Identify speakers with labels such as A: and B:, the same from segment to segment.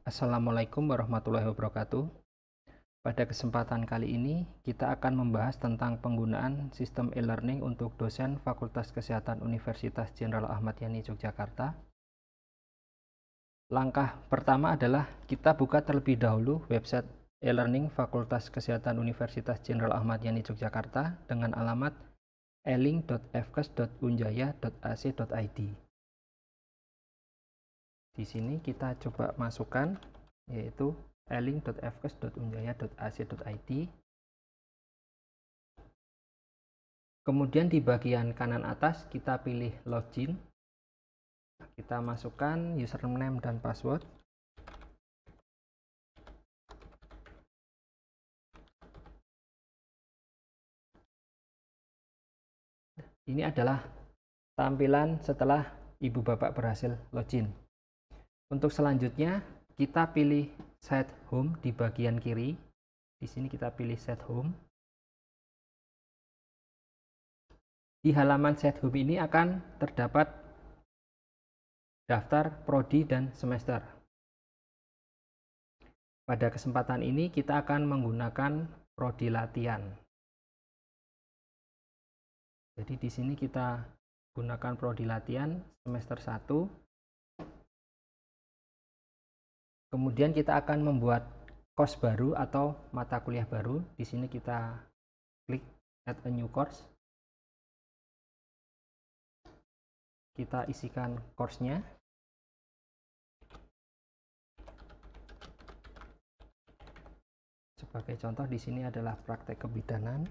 A: Assalamualaikum warahmatullahi wabarakatuh. Pada kesempatan kali ini, kita akan membahas tentang penggunaan sistem e-learning untuk dosen Fakultas Kesehatan Universitas Jenderal Ahmad Yani Yogyakarta. Langkah pertama adalah kita buka terlebih dahulu website e-learning Fakultas Kesehatan Universitas Jenderal Ahmad Yani Yogyakarta dengan alamat elink.fkes.unjaya.ac.id. Di sini kita coba masukkan yaitu elink.fkes.unjaya.ac.id. Kemudian di bagian kanan atas kita pilih login. Kita masukkan username dan password. Ini adalah tampilan setelah Ibu Bapak berhasil login. Untuk selanjutnya kita pilih set home di bagian kiri. Di sini kita pilih set home. Di halaman set home ini akan terdapat daftar prodi dan semester. Pada kesempatan ini kita akan menggunakan prodi latihan. Jadi di sini kita gunakan prodi latihan semester 1. Kemudian kita akan membuat course baru atau mata kuliah baru. Di sini kita klik add a new course. Kita isikan course-nya. Sebagai contoh di sini adalah praktek kebidanan.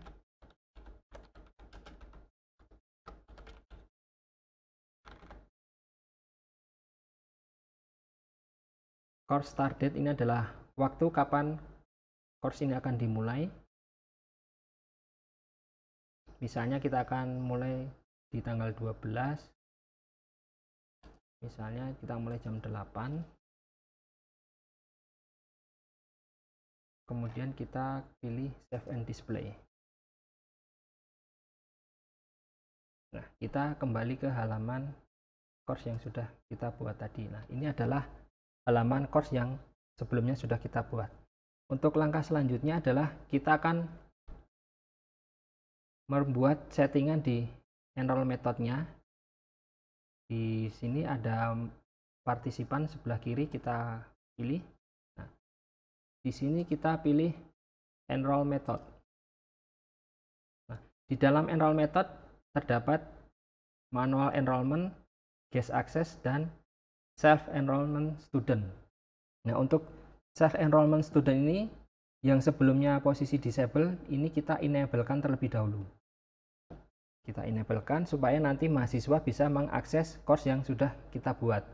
A: Course start date ini adalah waktu kapan course ini akan dimulai. Misalnya kita akan mulai di tanggal 12. Misalnya kita mulai jam 8. Kemudian kita pilih save and display. Nah, kita kembali ke halaman course yang sudah kita buat tadi. Nah, ini adalah halaman course yang sebelumnya sudah kita buat. Untuk langkah selanjutnya adalah kita akan membuat settingan di enroll methodnya. Di sini ada partisipan sebelah kiri, kita pilih. Nah, di sini kita pilih enroll method. Nah, di dalam enroll method terdapat manual enrollment, guest access, dan self enrollment student. Nah, untuk self enrollment student ini yang sebelumnya posisi disable, ini kita enablekan terlebih dahulu. Kita enablekan supaya nanti mahasiswa bisa mengakses course yang sudah kita buat.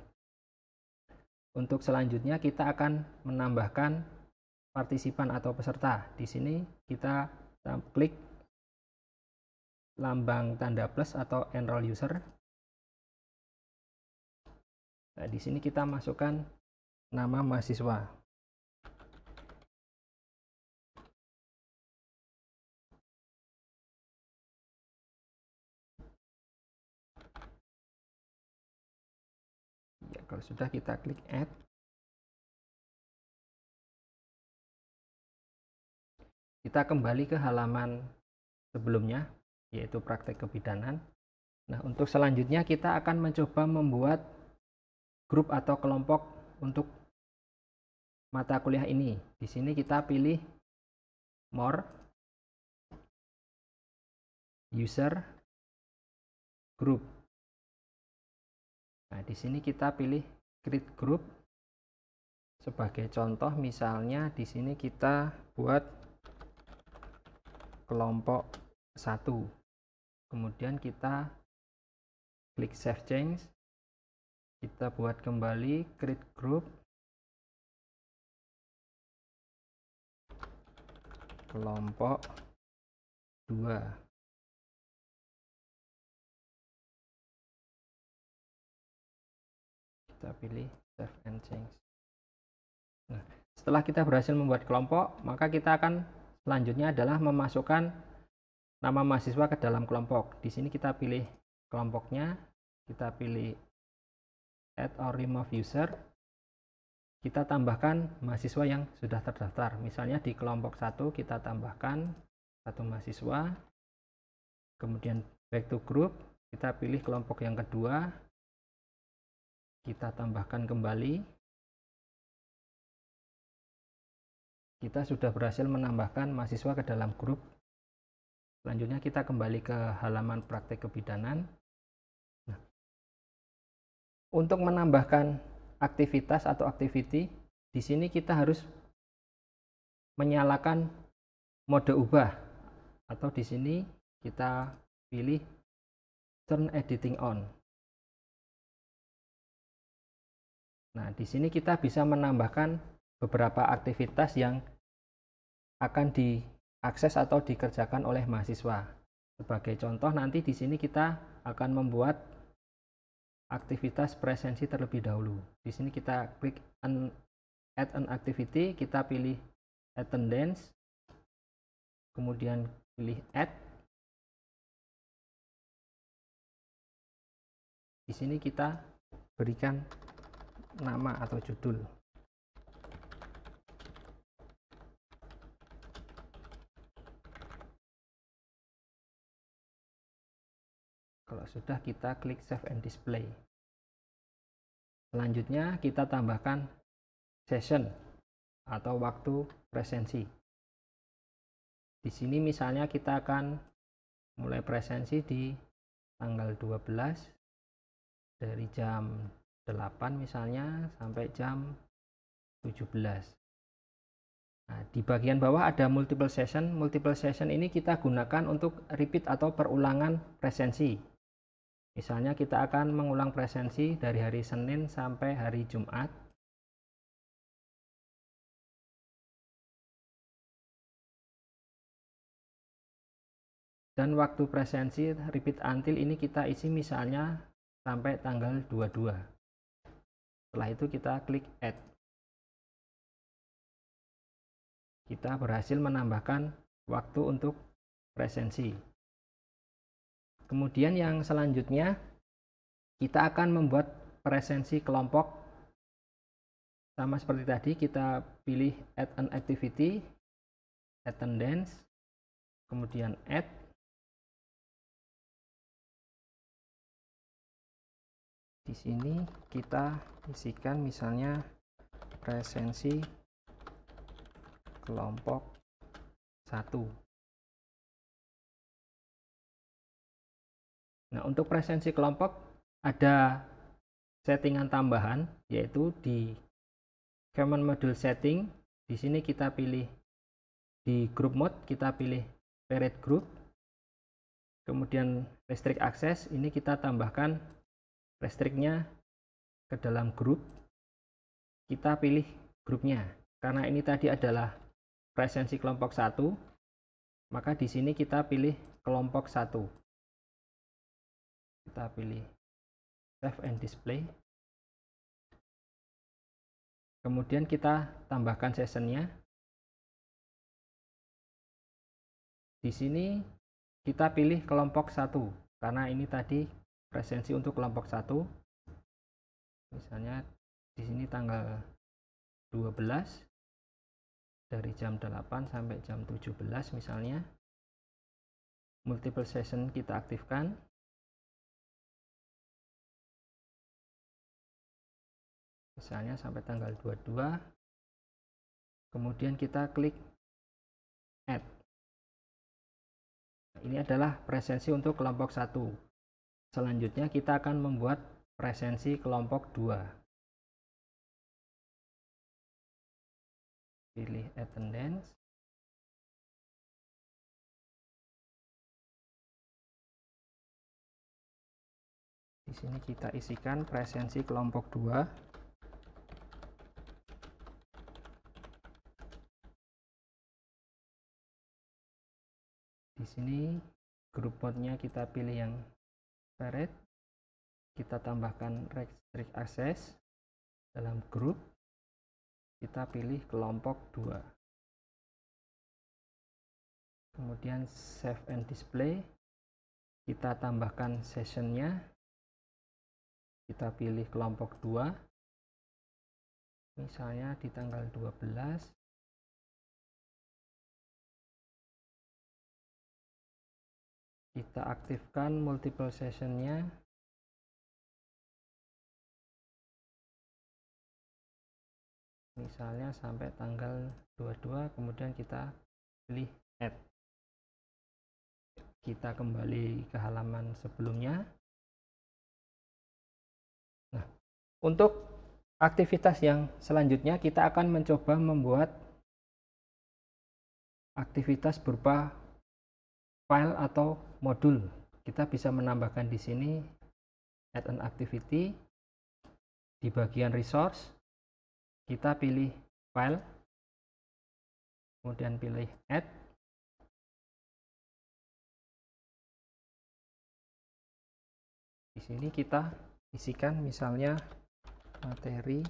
A: Untuk selanjutnya kita akan menambahkan partisipan atau peserta. Di sini kita klik lambang tanda plus atau enroll user. Nah, di sini kita masukkan nama mahasiswa. Ya, kalau sudah kita klik add. Kita kembali ke halaman sebelumnya, yaitu praktek kebidanan. Nah, untuk selanjutnya kita akan mencoba membuat grup atau kelompok untuk mata kuliah ini. Di sini kita pilih more, user, group. Nah, di sini kita pilih create group. Sebagai contoh misalnya di sini kita buat kelompok 1. Kemudian kita klik save change. Kita buat kembali create group. Kelompok 2. Kita pilih save and change. Nah, setelah kita berhasil membuat kelompok, maka kita akan selanjutnya adalah memasukkan nama mahasiswa ke dalam kelompok. Di sini kita pilih kelompoknya, kita pilih add or remove user. kita tambahkan mahasiswa yang sudah terdaftar. Misalnya di kelompok 1 kita tambahkan 1 mahasiswa, kemudian back to group, kita pilih kelompok yang kedua, kita tambahkan kembali. Kita sudah berhasil menambahkan mahasiswa ke dalam grup. Selanjutnya kita kembali ke halaman praktek kebidanan. Nah, untuk menambahkan aktivitas atau activity, di sini kita harus menyalakan mode ubah, atau di sini kita pilih turn editing on. Nah, di sini kita bisa menambahkan beberapa aktivitas yang akan diakses atau dikerjakan oleh mahasiswa. Sebagai contoh, nanti di sini kita akan membuat aktivitas presensi terlebih dahulu. Di sini kita klik add an activity, kita pilih attendance, kemudian pilih add. Di sini kita berikan nama atau judul. Kalau sudah, kita klik save and display. Selanjutnya kita tambahkan session atau waktu presensi. Di sini misalnya kita akan mulai presensi di tanggal 12 dari jam 8 misalnya sampai jam 17. Nah, di bagian bawah ada multiple session. Multiple session ini kita gunakan untuk repeat atau perulangan presensi. Misalnya kita akan mengulang presensi dari hari Senin sampai hari Jumat. Dan waktu presensi repeat until ini kita isi misalnya sampai tanggal 22. Setelah itu kita klik add. Kita berhasil menambahkan waktu untuk presensi. Kemudian yang selanjutnya, kita akan membuat presensi kelompok. Sama seperti tadi, kita pilih add an activity, attendance, kemudian add. Di sini kita isikan misalnya presensi kelompok 1. Nah, untuk presensi kelompok ada settingan tambahan, yaitu di common module setting. Di sini kita pilih di group mode, kita pilih parent group. Kemudian restrict access, ini kita tambahkan restrictnya ke dalam grup. Kita pilih grupnya. Karena ini tadi adalah presensi kelompok 1, maka di sini kita pilih kelompok 1. Kita pilih save and display. Kemudian kita tambahkan sessionnya. Di sini kita pilih kelompok 1, karena ini tadi presensi untuk kelompok 1. Misalnya di sini tanggal 12 dari jam 8 sampai jam 17 misalnya. Multiple session kita aktifkan. Misalnya sampai tanggal 22. Kemudian kita klik add. Ini adalah presensi untuk kelompok 1. Selanjutnya kita akan membuat presensi kelompok 2. Pilih attendance. Di sini kita isikan presensi kelompok 2. Di sini grup mode-nya kita pilih yang parent. Kita tambahkan restrict access dalam grup. Kita pilih kelompok 2. Kemudian save and display. Kita tambahkan sessionnya. Kita pilih kelompok 2. misalnya di tanggal 12. Kita aktifkan multiple sessionnya. Misalnya sampai tanggal 22, kemudian kita pilih add. Kita kembali ke halaman sebelumnya. Nah, untuk aktivitas yang selanjutnya kita akan mencoba membuat aktivitas berupa file atau modul. Kita bisa menambahkan di sini add an activity. Di bagian resource kita pilih file, kemudian pilih add. Di sini kita isikan misalnya materi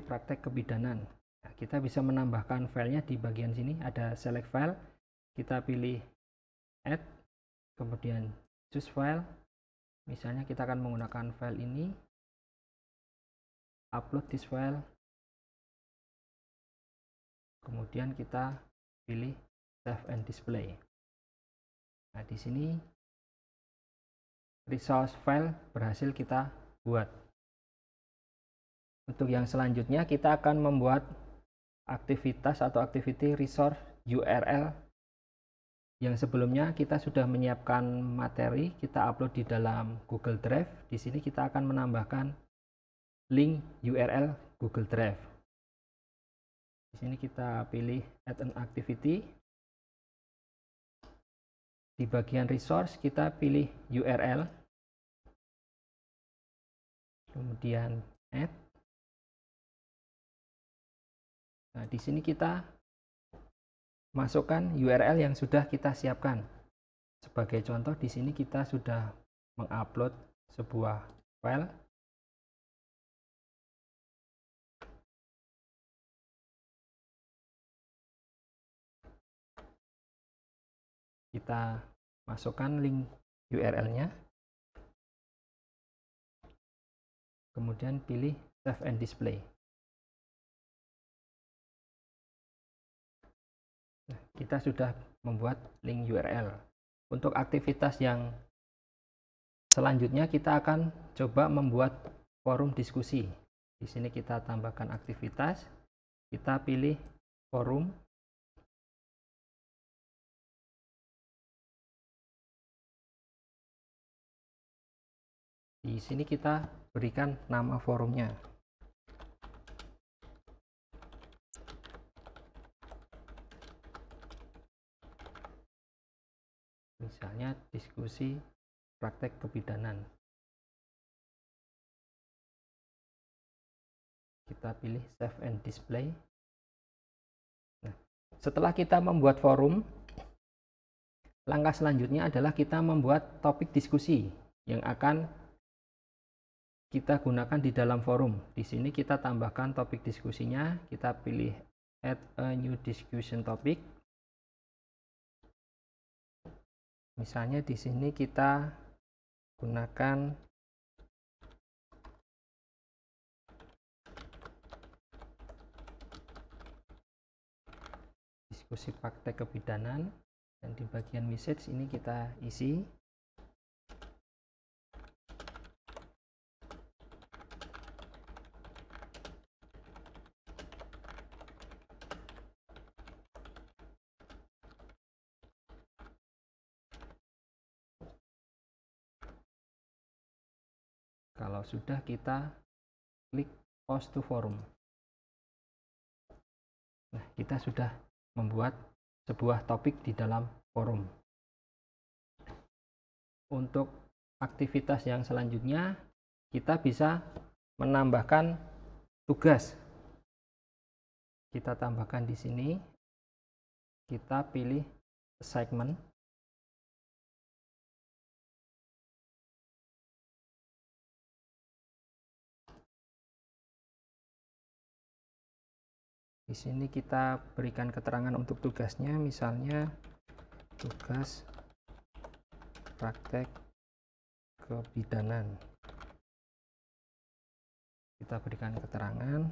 A: praktek kebidanan. Nah, kita bisa menambahkan filenya di bagian sini, ada select file, kita pilih add, kemudian choose file. Misalnya kita akan menggunakan file ini, upload this file, kemudian kita pilih save and display. Nah, di sini resource file berhasil kita buat. Untuk yang selanjutnya kita akan membuat aktivitas atau activity resource URL. Yang sebelumnya kita sudah menyiapkan materi, kita upload di dalam Google Drive. Di sini kita akan menambahkan link URL Google Drive. Di sini kita pilih add an activity. Di bagian resource kita pilih URL, kemudian add. Nah, di sini kita masukkan URL yang sudah kita siapkan. Sebagai contoh, di sini kita sudah mengupload sebuah file. Kita masukkan link URL-nya. Kemudian pilih save and display. Nah, kita sudah membuat link URL. Untuk aktivitas yang selanjutnya kita akan coba membuat forum diskusi. Di sini kita tambahkan aktivitas, kita pilih forum. Di sini kita berikan nama forumnya. Misalnya diskusi praktek kebidanan. Kita pilih save and display. Nah, setelah kita membuat forum, langkah selanjutnya adalah kita membuat topik diskusi yang akan kita gunakan di dalam forum. Di sini kita tambahkan topik diskusinya, kita pilih add a new discussion topic. Misalnya di sini kita gunakan diskusi praktek kebidanan, dan di bagian message ini kita isi kalau sudah kita klik post to forum. Nah, kita sudah membuat sebuah topik di dalam forum. Untuk aktivitas yang selanjutnya, kita bisa menambahkan tugas. Kita tambahkan di sini, kita pilih assignment. Di sini kita berikan keterangan untuk tugasnya, misalnya tugas praktek kebidanan. kita berikan keterangan.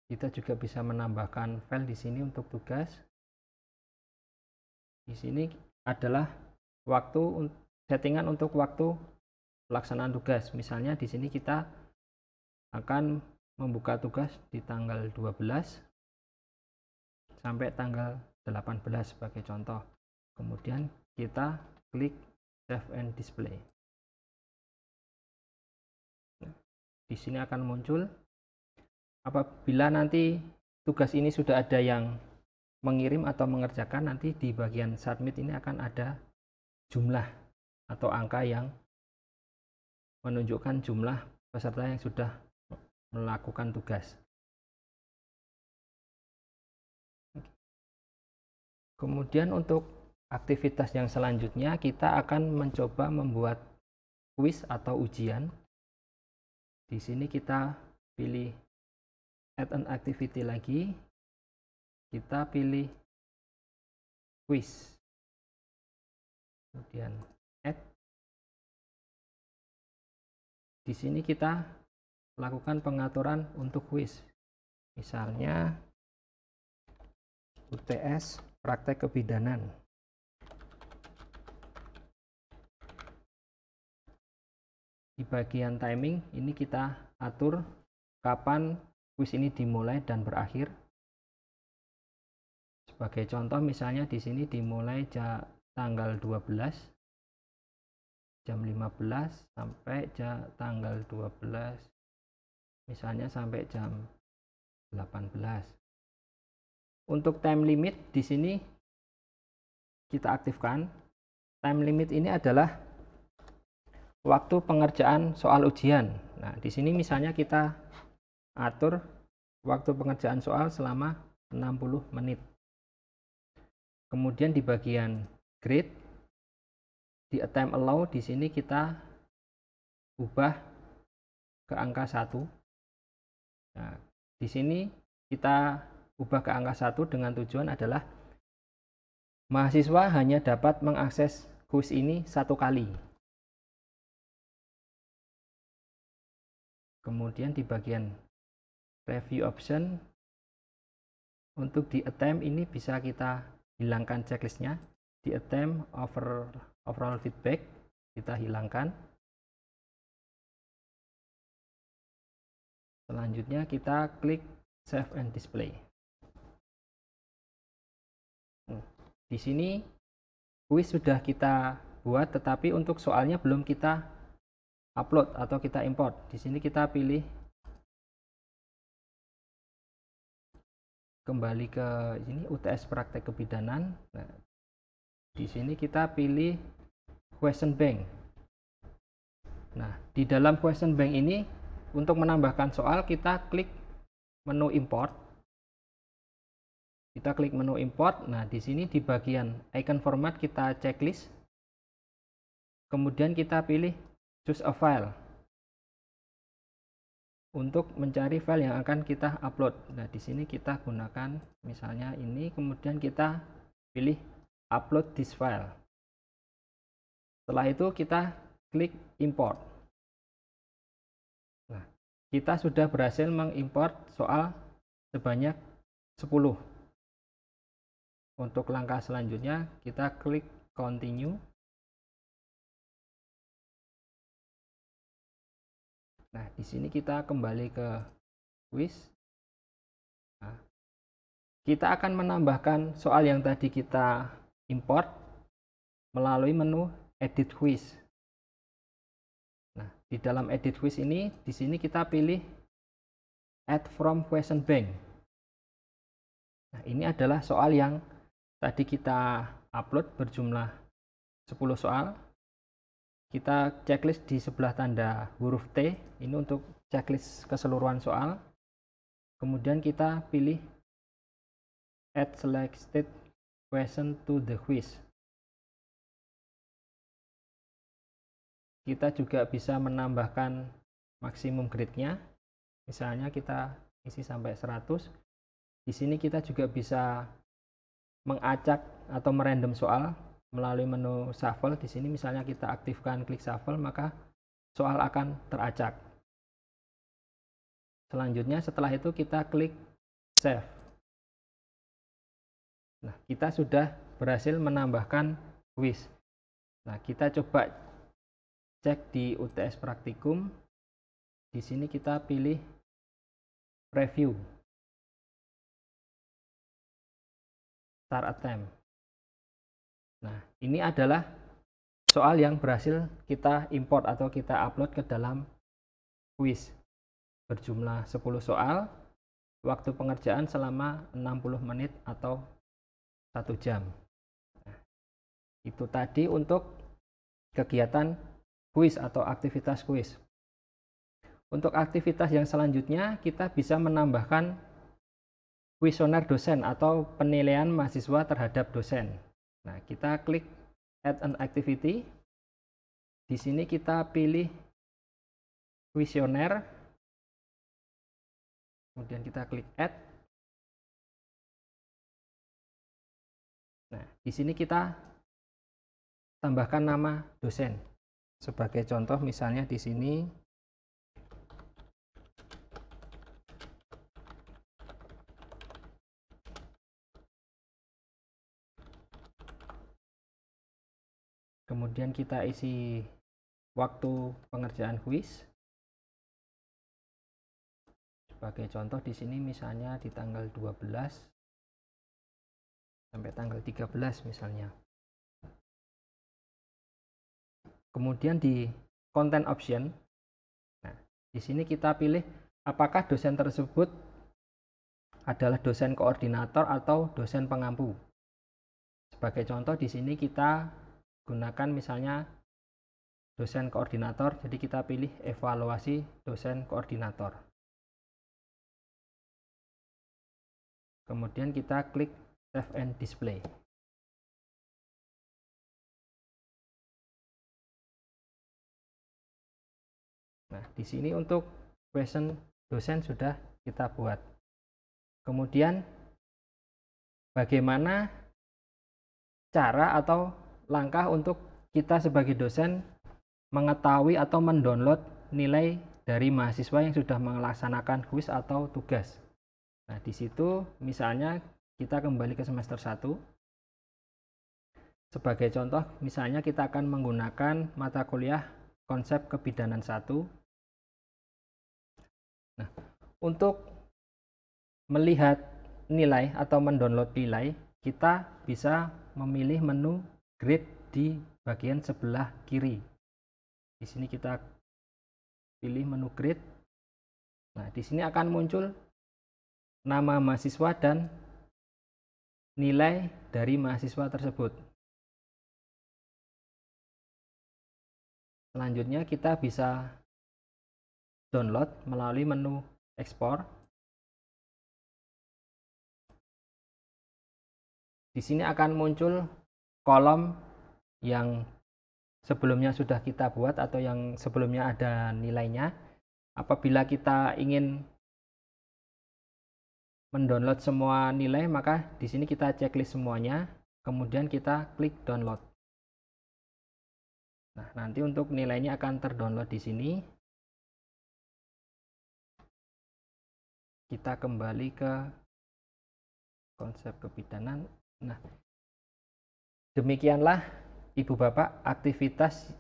A: Kita juga bisa menambahkan file di sini untuk tugas. Di sini adalah waktu settingan untuk waktu pelaksanaan tugas. Misalnya di sini kita akan membuka tugas di tanggal 12 sampai tanggal 18 sebagai contoh. Kemudian kita klik save and display. Di sini akan muncul apabila nanti tugas ini sudah ada yang mengirim atau mengerjakan, nanti di bagian submit ini akan ada jumlah atau angka yang menunjukkan jumlah peserta yang sudah melakukan tugas. Kemudian untuk aktivitas yang selanjutnya kita akan mencoba membuat kuis atau ujian. Di sini kita pilih add an activity lagi, kita pilih quiz, kemudian add. Di sini kita lakukan pengaturan untuk quiz, misalnya UTS praktek kebidanan. Di bagian timing ini kita atur kapan kuis ini dimulai dan berakhir. Sebagai contoh misalnya di sini dimulai tanggal 12 jam 15 sampai tanggal 12 misalnya sampai jam 18. Untuk time limit di sini kita aktifkan. Time limit ini adalah waktu pengerjaan soal ujian. Nah, di sini misalnya kita atur waktu pengerjaan soal selama 60 menit. Kemudian di bagian grade, di attempt allow, di sini kita ubah ke angka 1. Nah, di sini kita ubah ke angka 1 dengan tujuan adalah mahasiswa hanya dapat mengakses kuis ini 1 kali. Kemudian di bagian review option, untuk di attempt ini bisa kita hilangkan checklistnya. Di attempt overall feedback kita hilangkan. Selanjutnya kita klik save and display. Di sini kuis sudah kita buat, tetapi untuk soalnya belum kita upload atau kita import. Di sini kita pilih kembali ke ini UTS praktek kebidanan. Nah, di sini kita pilih question bank. Nah, di dalam question bank ini untuk menambahkan soal kita klik menu import. Kita klik menu import. Nah, di sini di bagian icon format kita checklist. Kemudian kita pilih choose a file untuk mencari file yang akan kita upload. Nah, di sini kita gunakan misalnya ini, kemudian kita pilih upload this file. Setelah itu kita klik import. Nah, kita sudah berhasil mengimport soal sebanyak 10. Untuk langkah selanjutnya kita klik continue. Nah, di sini kita kembali ke quiz. Nah, kita akan menambahkan soal yang tadi kita import melalui menu edit quiz. Nah, di dalam edit quiz ini, di sini kita pilih add from question bank. Nah, ini adalah soal yang tadi kita upload berjumlah 10 soal. Kita checklist di sebelah tanda huruf T, ini untuk checklist keseluruhan soal. Kemudian kita pilih add selected question to the quiz. Kita juga bisa menambahkan maksimum grade-nya. Misalnya kita isi sampai 100. Di sini kita juga bisa mengacak atau merandom soal melalui menu shuffle. Di sini misalnya kita aktifkan klik shuffle, maka soal akan teracak. Selanjutnya setelah itu kita klik save. Nah, kita sudah berhasil menambahkan kuis. Nah, kita coba cek di UTS Praktikum. Di sini kita pilih preview. Start attempt. Nah, ini adalah soal yang berhasil kita import atau kita upload ke dalam kuis. Berjumlah 10 soal, waktu pengerjaan selama 60 menit atau 1 jam. Nah, itu tadi untuk kegiatan kuis atau aktivitas kuis. Untuk aktivitas yang selanjutnya, kita bisa menambahkan kuesioner dosen atau penilaian mahasiswa terhadap dosen. Nah, kita klik add an activity. Di sini kita pilih kuesioner. Kemudian kita klik add. Nah, di sini kita tambahkan nama dosen. Sebagai contoh misalnya di sini kemudian kita isi waktu pengerjaan kuis. Sebagai contoh di sini misalnya di tanggal 12 sampai tanggal 13 misalnya. Kemudian di content option, nah, di sini kita pilih apakah dosen tersebut adalah dosen koordinator atau dosen pengampu. Sebagai contoh di sini kita gunakan misalnya dosen koordinator, jadi kita pilih evaluasi dosen koordinator. Kemudian kita klik save and display. Nah, di sini untuk question dosen sudah kita buat. Kemudian bagaimana cara atau langkah untuk kita sebagai dosen mengetahui atau mendownload nilai dari mahasiswa yang sudah melaksanakan kuis atau tugas. Nah, di situ misalnya kita kembali ke semester 1. Sebagai contoh, misalnya kita akan menggunakan mata kuliah konsep kebidanan 1. Nah, untuk melihat nilai atau mendownload nilai, kita bisa memilih menu grade di bagian sebelah kiri. Di sini kita pilih menu grade. Nah, di sini akan muncul nama mahasiswa dan nilai dari mahasiswa tersebut. Selanjutnya kita bisa download melalui menu ekspor. Di sini akan muncul kolom yang sebelumnya sudah kita buat atau yang sebelumnya ada nilainya. Apabila kita ingin mendownload semua nilai, maka di sini kita checklist semuanya, kemudian kita klik download. Nah, nanti untuk nilainya akan terdownload di sini. Kita kembali ke konsep kebidanan. Nah, demikianlah Ibu Bapak aktivitas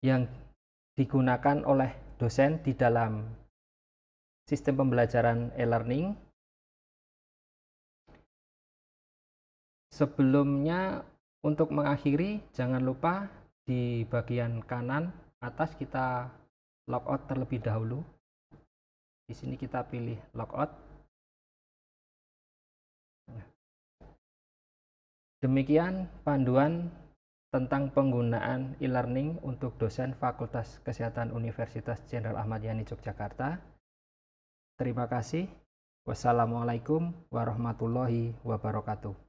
A: yang digunakan oleh dosen di dalam sistem pembelajaran e-learning. Sebelumnya untuk mengakhiri, jangan lupa di bagian kanan atas kita logout terlebih dahulu. Di sini kita pilih logout. Demikian panduan tentang penggunaan e-learning untuk dosen Fakultas Kesehatan Universitas Jenderal Ahmad Yani Yogyakarta. Terima kasih. Wassalamualaikum warahmatullahi wabarakatuh.